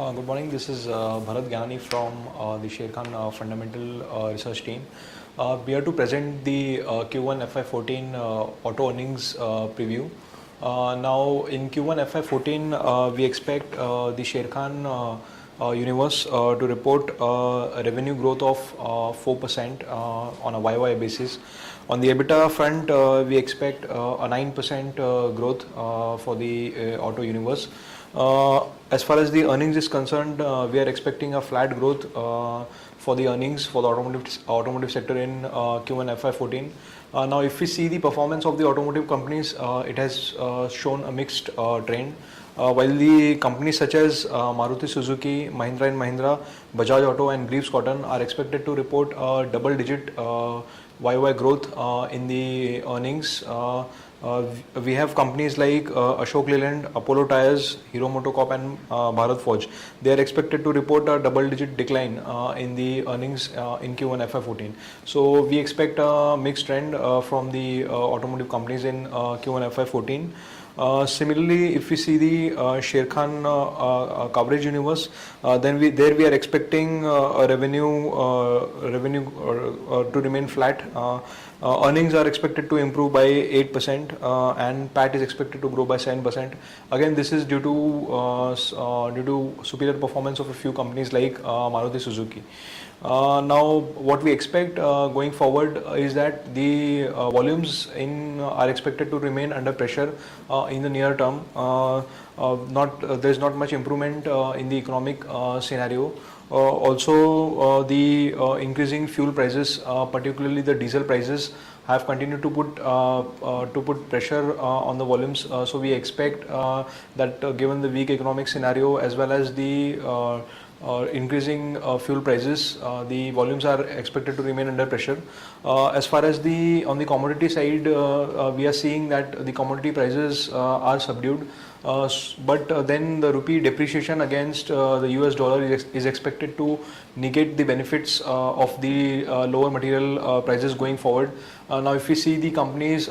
Good morning. This is Bharat Gyani from the Sharekhan Fundamental Research Team. We are to present the Q1 FY14 auto earnings preview. Now, in Q1 FY14, we expect the Sharekhan universe to report a revenue growth of 4% on a YY basis. On the EBITDA front, we expect a 9% growth for the auto universe. As far as the earnings is concerned, we are expecting a flat growth for the earnings for the automotive sector in Q1 FY14. Now, if we see the performance of the automotive companies, it has shown a mixed trend. While the companies such as Maruti Suzuki, Mahindra & Mahindra, Bajaj Auto and Greaves Cotton are expected to report double-digit YY growth in the earnings. We have companies like Ashok Leyland, Apollo Tyres, Hero MotoCorp and Bharat Forge. They are expected to report a double-digit decline in the earnings in Q1 FY14. So we expect a mixed trend from the automotive companies in Q1 FY14. Similarly, if we see the Sharekhan coverage universe, then we are expecting a revenue to remain flat. Earnings are expected to improve by 8% and PAT is expected to grow by 7%. Again, this is due to superior performance of a few companies like Maruti Suzuki. Now, what we expect going forward is that the volumes are expected to remain under pressure in the near term. There's not much improvement in the economic scenario. Also, the increasing fuel prices, particularly the diesel prices, have continued to put pressure on the volumes. So we expect that given the weak economic scenario as well as the increasing fuel prices, the volumes are expected to remain under pressure. As far as on the commodity side, we are seeing that the commodity prices are subdued. But then the rupee depreciation against the US dollar is expected to negate the benefits of the lower material prices going forward. Now, if we see the companies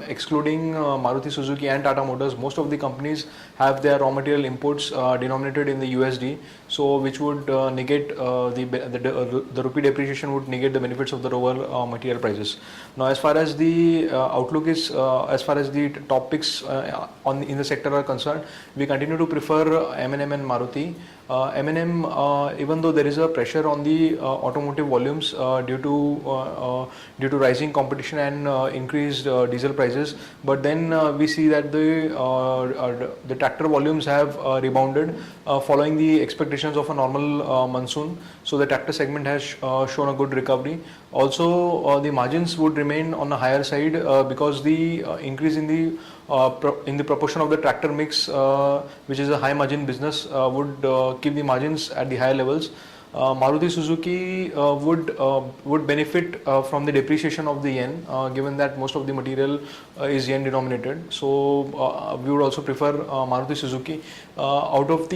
excluding Maruti Suzuki and Tata Motors, most of the companies have their raw material imports denominated in the USD, so which would negate the rupee depreciation would negate the benefits of the lower material prices. Now, as far as the outlook is, as far as the topics in the sector are concerned, we continue to prefer M&M and Maruti. M&M, even though there is a pressure on the automotive volumes due to rising competition and increased diesel prices, but then we see that the tractor volumes have rebounded following the expectations of a normal monsoon. So the tractor segment has shown a good recovery. Also, the margins would remain on the higher side because the increase in the proportion of the tractor mix, which is a high margin business, would keep the margins at the higher levels. Maruti Suzuki would benefit from the depreciation of the yen, given that most of the material is yen denominated. So we would also prefer Maruti Suzuki. Out of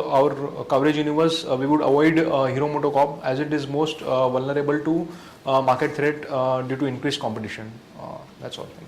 our coverage universe, we would avoid Hero MotoCorp as it is most vulnerable to market threat due to increased competition. That's all. Thank you.